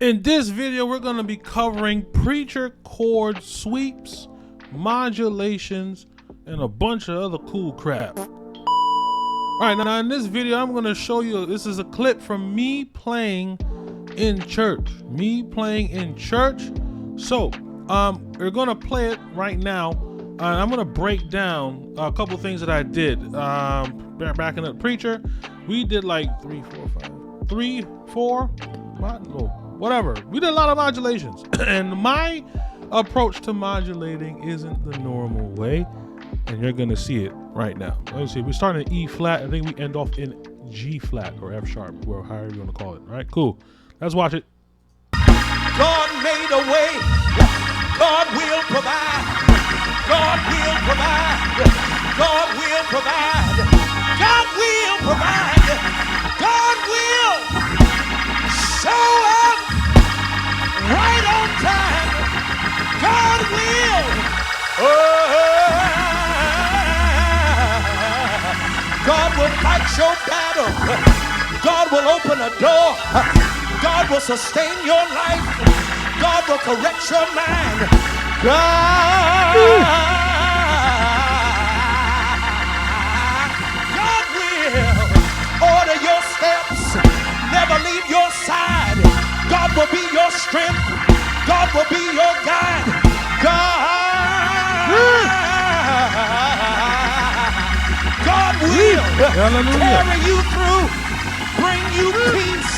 In this video, we're going to be covering preacher chord sweeps, modulations, and a bunch of other cool crap. Alright, now in this video, I'm going to show you, this is a clip from me playing in church. So, we're going to play it right now. I'm going to break down a couple things that I did. Backing up preacher, we did like whatever. We did a lot of modulations. And my approach to modulating isn't the normal way. And you're gonna see it right now. Let's see, we start in E flat. I think we end off in G flat or F sharp, or however you wanna call it. All right, cool. Let's watch it. God made a way. God will provide. God will provide. God will provide. God will provide. God will show up right on time. God will. God will fight your battle. God will open a door. God will sustain your life. God will correct your mind. God will order your steps. Never leave your side. God will be your strength. God will be your guide. God will carry you through, bring you peace,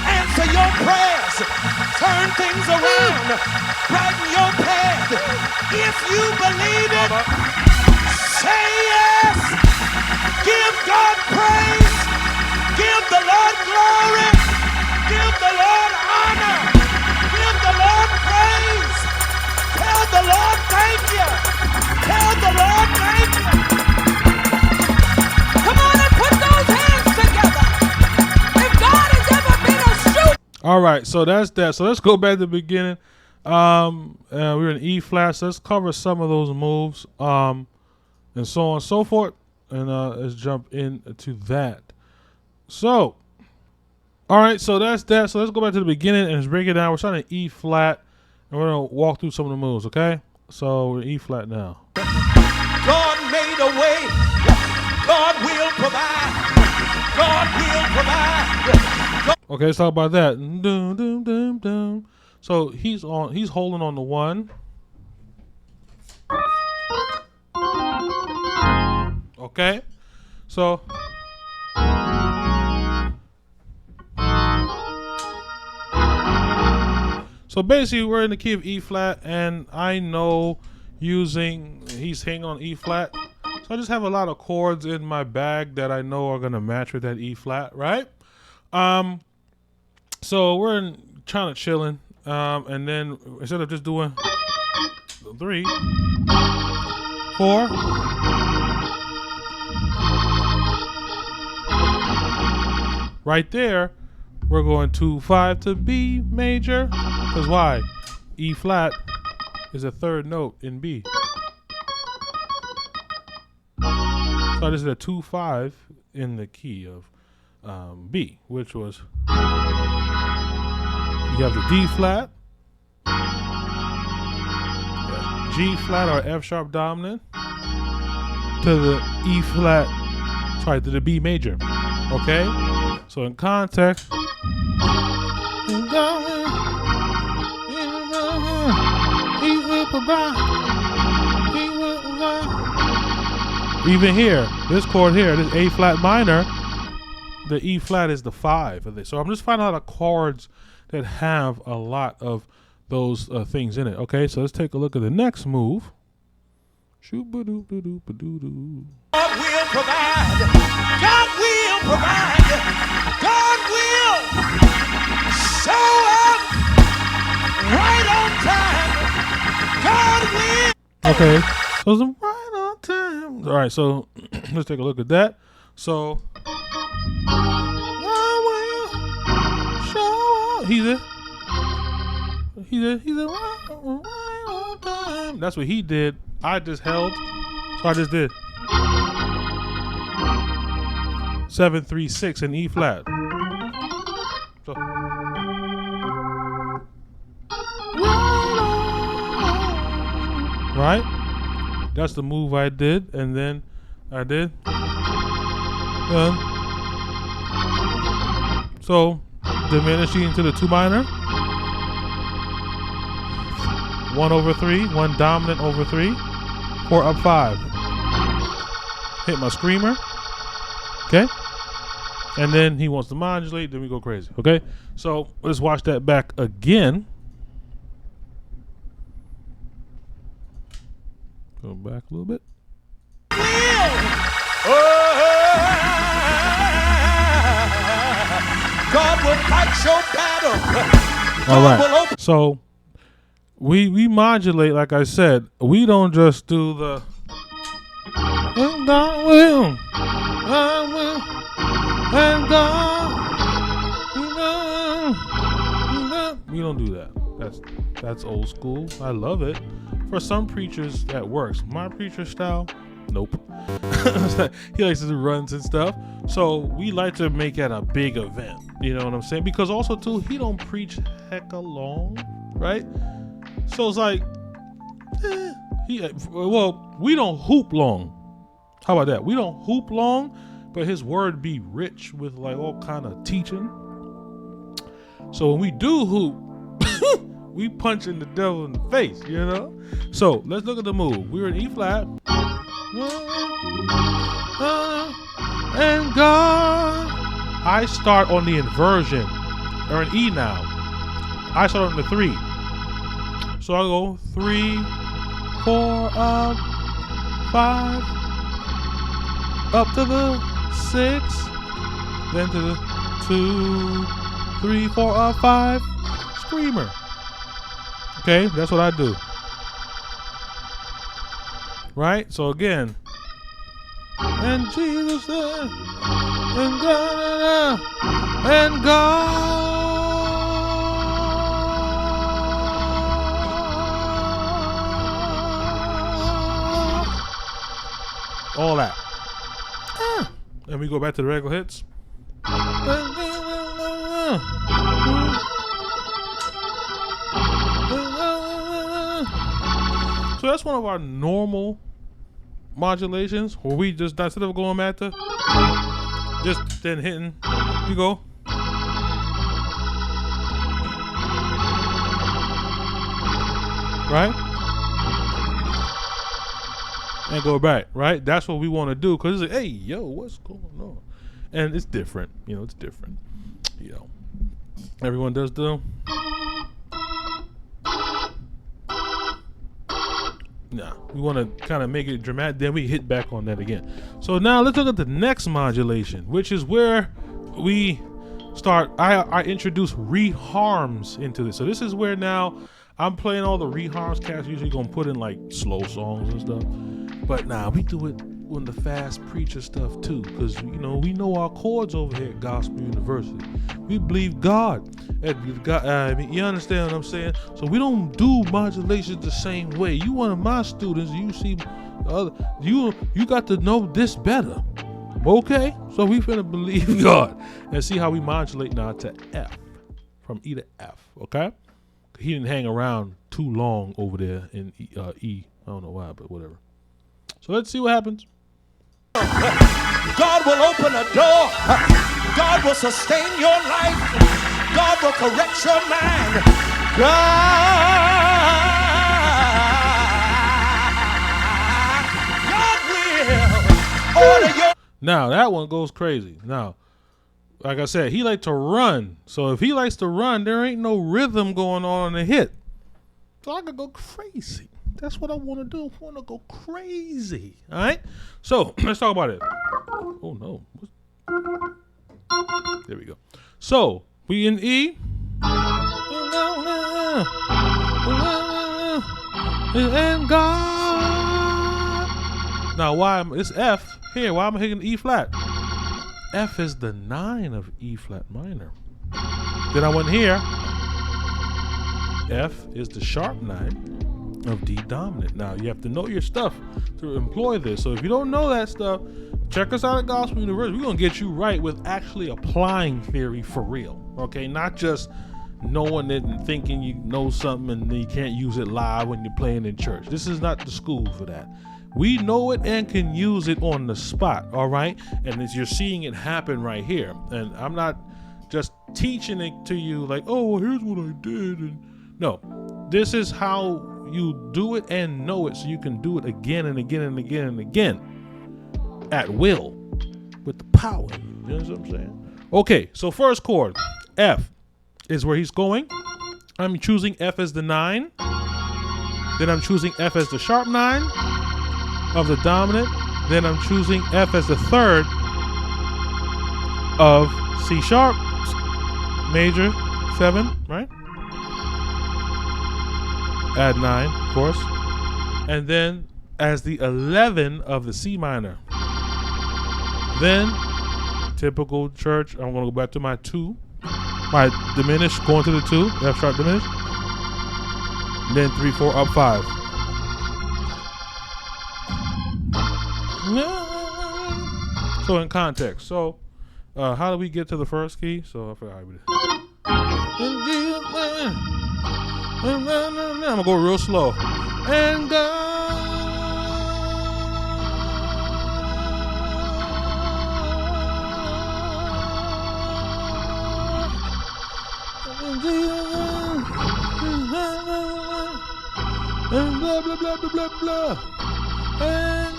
answer your prayers, turn things around, brighten your path. If you believe it, say yes. Give God praise. Give the Lord glory. Give the Lord honor. Give the Lord praise. Tell the Lord thank you. Tell the Lord thank you. Come on and put those hands together. If God has ever been a shoot. All right, so that's that. So let's go back to the beginning. We're in E flat. So let's cover some of those moves, and so on and so forth. And let's jump into that. So, all right, so that's that. So let's go back to the beginning and let's break it down. We're starting at E flat, and we're gonna walk through some of the moves. Okay, so we're E flat now. God made a way. God will provide. God will provide. Okay, let's talk about that. Dum, dum, dum, dum. So he's holding on the one. Okay, so basically we're in the key of E flat, and I know he's hanging on E flat. So I just have a lot of chords in my bag that I know are gonna match with that E flat, right? So we're trying to chilling, and then instead of just doing 3, 4, right there, we're going 2, 5 to B major. Because why? E flat is a third note in B. So I just did a 2, 5 in the key of B, which was, you have the D flat, G flat or F sharp dominant, to the E flat, sorry, to the B major. Okay? So in context, even here, this chord here, this A flat minor, the E flat is the 5 of this. So I'm just finding a lot of chords that have a lot of those things in it. Okay, so let's take a look at the next move. God will provide. God will provide. God will show up right on time. God will. Okay, so it's right on time. All right, so let's take a look at that. So God will show up. He's right on time. That's what he did. I just held, so I just did 7, 3, 6 in E flat. So right? That's the move I did, and then I did. So diminishing into the 2 minor. 1 over 3, 1 dominant over 3, 4 up 5. Hit my screamer. Okay. And then he wants to modulate, then we go crazy. Okay? So let's watch that back again. Go back a little bit. God will fight your battle. All right. So we modulate, like I said. We don't just do the and God will, I will, and God. We don't do that. That's old school. I love it. For some preachers, that works. My preacher style, nope. He likes to do runs and stuff. So we like to make it a big event. You know what I'm saying? Because also too, he don't preach hecka long, right? So it's like, we don't hoop long. How about that? We don't hoop long, but his word be rich with like all kind of teaching. So when we do hoop, we punching the devil in the face, you know? So let's look at the move. We're in E flat. And God. I start on the inversion, or an E now. I start on the 3. So I go 3, 4 up, 5, up to the 6, then to the 2, 3, 4 up, 5, screamer. Okay, that's what I do. Right? So again, and Jesus said, and God, and God. All that. And we go back to the regular hits. So that's one of our normal modulations where we just, instead of going back to just then hitting, we go. Right? And go back, right? That's what we want to do, because it's like, hey, yo, what's going on? And it's different, you know, it's different. You know, everyone does the. Nah, we want to kind of make it dramatic, then we hit back on that again. So now let's look at the next modulation, which is where we start. I introduce reharms into this. So this is where now I'm playing all the reharms. Cats usually gonna put in like slow songs and stuff, but now we do it on the fast preacher stuff too, because you know we know our chords over here at Gospel University. We believe God. You understand what I'm saying? So we don't do modulations the same way. You one of my students, you see, you got to know this better. Okay, so we finna believe God and see how we modulate now to F, from E to F. Okay, he didn't hang around too long over there in E. I don't know why, but whatever. So let's see what happens. God will open a door. God will sustain your life. God will correct your mind. God will order your. Now that one goes crazy. Now, like I said, he like to run. So if he likes to run, there ain't no rhythm going on in the hit. So I could go crazy. That's what I want to do. I want to go crazy. All right. So let's talk about it. Oh no. There we go. So we in E. And God. Now why it's F here? Why am I hitting E flat? F is the 9 of E flat minor. Then I went here. F is the sharp 9 of D dominant. Now you have to know your stuff to employ this. So if you don't know that stuff, check us out at Gospel University. We're gonna get you right with actually applying theory for real. Okay, not just knowing it and thinking you know something and then you can't use it live when you're playing in church. This is not the school for that. We know it and can use it on the spot, all right? And as you're seeing it happen right here, and I'm not just teaching it to you like, oh, well, here's what I did. And no, this is how you do it and know it so you can do it again and again and again and again at will with the power. You know what I'm saying? Okay, so first chord, F, is where he's going. I'm choosing F as the 9. Then I'm choosing F as the sharp 9 of the dominant. Then I'm choosing F as the 3rd of C sharp, major 7, right? Add 9, of course. And then as the 11 of the C minor. Then, typical church, I'm going to go back to my 2. My diminished, going to the 2, F sharp diminished. Then 3, 4, up 5. So in context, so how do we get to the first key? So I forgot how we did. I'm gonna go real slow. And and blah blah blah blah blah blah. And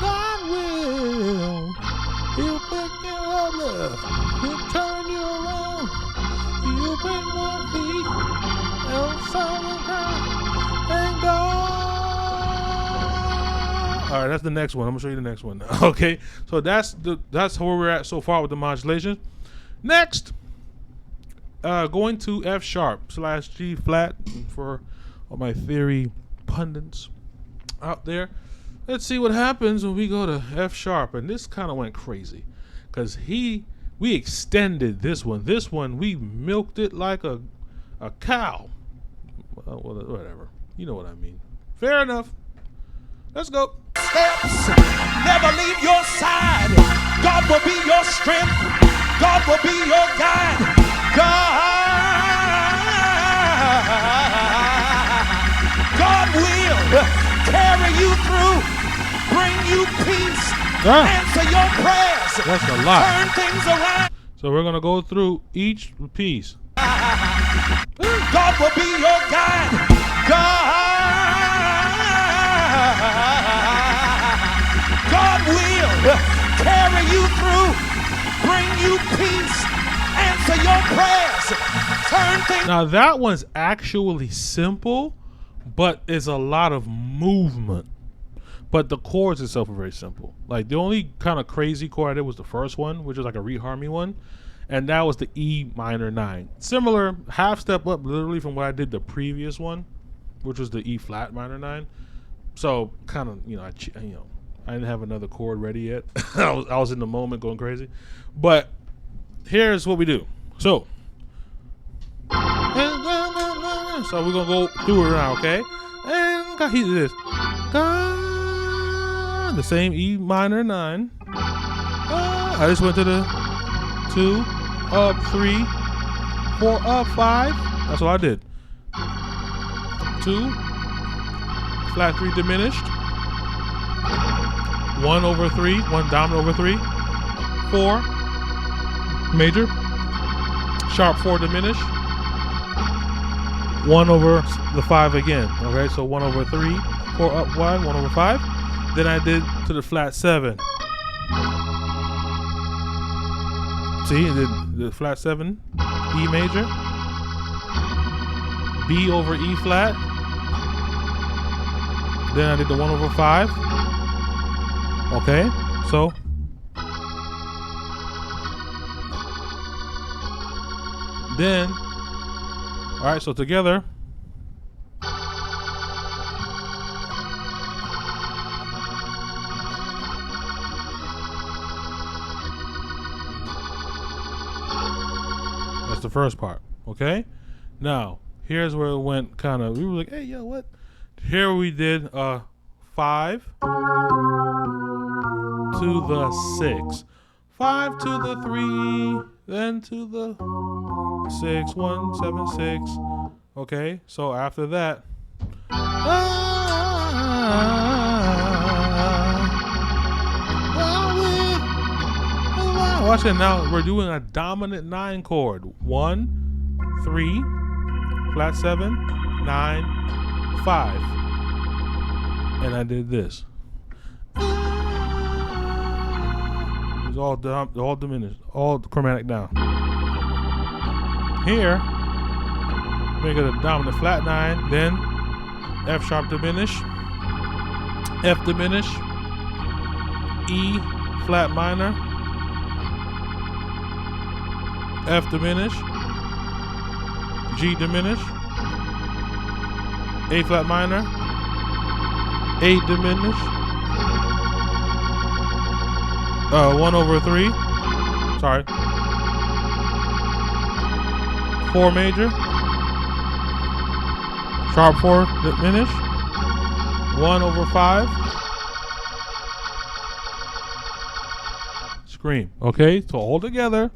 God will, He'll pick you up, He'll turn you around, He'll bring my feet on solid ground, and God. All right, that's the next one. I'm gonna show you the next one. Okay, so that's where we're at so far with the modulation. Next, going to F sharp / G flat for all my theory pundits out there. Let's see what happens when we go to F sharp, and this kind of went crazy because we extended this one. This one we milked it like a cow. Well, whatever, you know what I mean. Fair enough. Let's go. Steps never leave your side. God will be your strength. God will be your guide. God will carry you through, bring you peace, answer your prayers. That's a lot. Turn things around. So we're gonna go through each piece. God will be your guide. God will carry you through, bring you peace, answer your prayers, turn things. Now that one's actually simple, but it's a lot of movement. But the chords itself are very simple. Like the only kind of crazy chord I did was the first one, which was like a reharmony one, and that was the E minor 9. Similar, half step up literally from what I did the previous one, which was the E flat minor 9. So kind of, I didn't have another chord ready yet. I was in the moment going crazy. But here's what we do. So we're gonna go through it now, okay? And he did this. The same E minor 9. I just went to the 2, up 3, 4, up 5. That's what I did. 2, flat 3 diminished. 1 over 3, 1 dominant over 3, 4 major, sharp 4 diminished, 1 over the 5 again. Okay, so 1 over 3, 4 up 1, 1 over 5. Then I did to the flat 7. See, the flat 7, E major, B over E flat. Then I did the 1 over 5. Okay, so then, all right, so together, that's the first part. Okay, now here's where it went kind of, we were like, hey, yo, what? Here we did 5, to the 6, 5 to the 3, then to the 6, 1, 7, 6. Okay, so after that, watch it now. We're doing a dominant 9 chord. 1, 3, flat 7, 9, 5. And I did this. It's all diminished, all chromatic down. Here, make it a dominant flat 9, then F sharp diminish, F diminish, E flat minor, F diminish, G diminish, A flat minor, A diminish, 1/3, sorry, 4 major, sharp 4 diminish, 1/5, scream. Okay, so all together,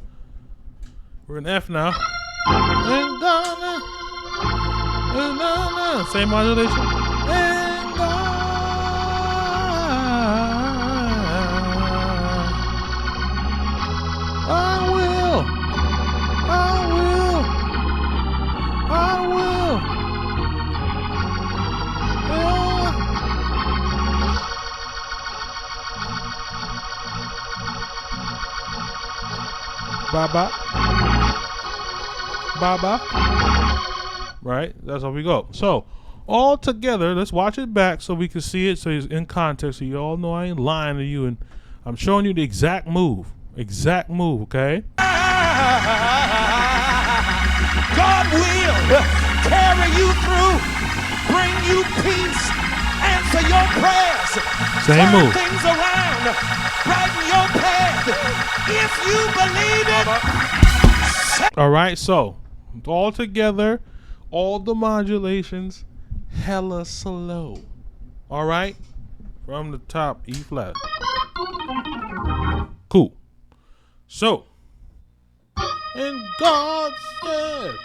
we're in F now. Same modulation. Baba. Right? That's how we go. So, all together, let's watch it back so we can see it so it's in context so you all know I ain't lying to you and I'm showing you the exact move. Exact move, okay? God will carry you through, bring you peace, answer your prayers, Same turn move. things around, brighten your path. If you believe it. All right, so all together, all the modulations, hella slow. All right, from the top, E flat. Cool. So, and God said,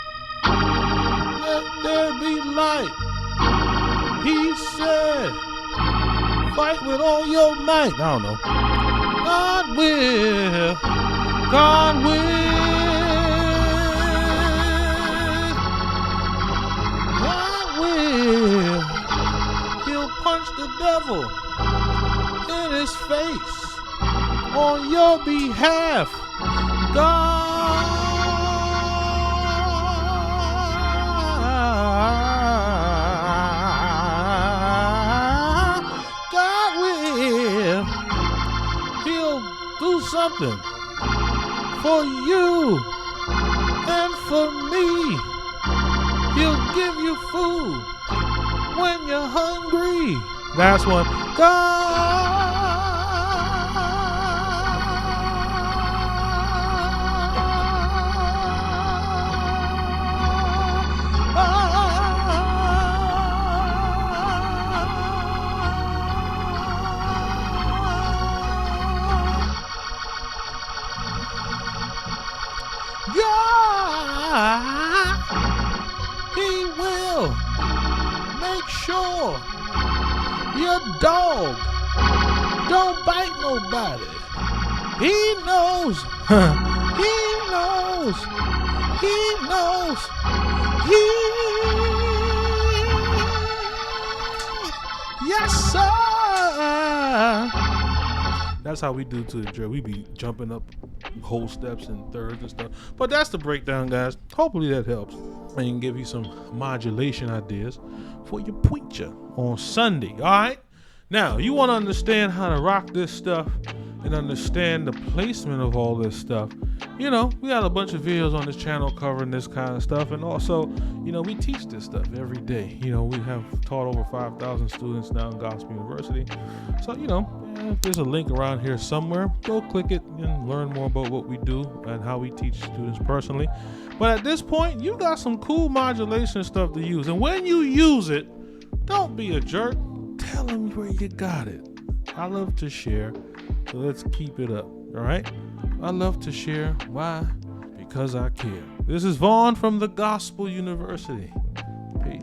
let there be light. He said, fight with all your might. I don't know. God will. God will. God will. He'll punch the devil in his face on your behalf. God will. He'll do something for you and for me. He'll give you food when you're hungry. That's what He will make sure your dog don't bite nobody. He knows. He knows. He knows. Yes, sir. That's how we do to the drill. We be jumping up whole steps and thirds and stuff. But that's the breakdown, guys. Hopefully that helps and can give you some modulation ideas for your preacher on Sunday. All right. Now you want to understand how to rock this stuff and understand the placement of all this stuff. You know, we got a bunch of videos on this channel covering this kind of stuff, and also, you know, we teach this stuff every day. You know, we have taught over 5,000 students now in Gospel University. So, you know, if there's a link around here somewhere, go click it and learn more about what we do and how we teach students personally. But at this point, you got some cool modulation stuff to use. And when you use it, don't be a jerk. Tell them where you got it. I love to share So let's keep it up. All right. I love to share. Why? Because I care. This is Vaughn from the Gospel University. Peace.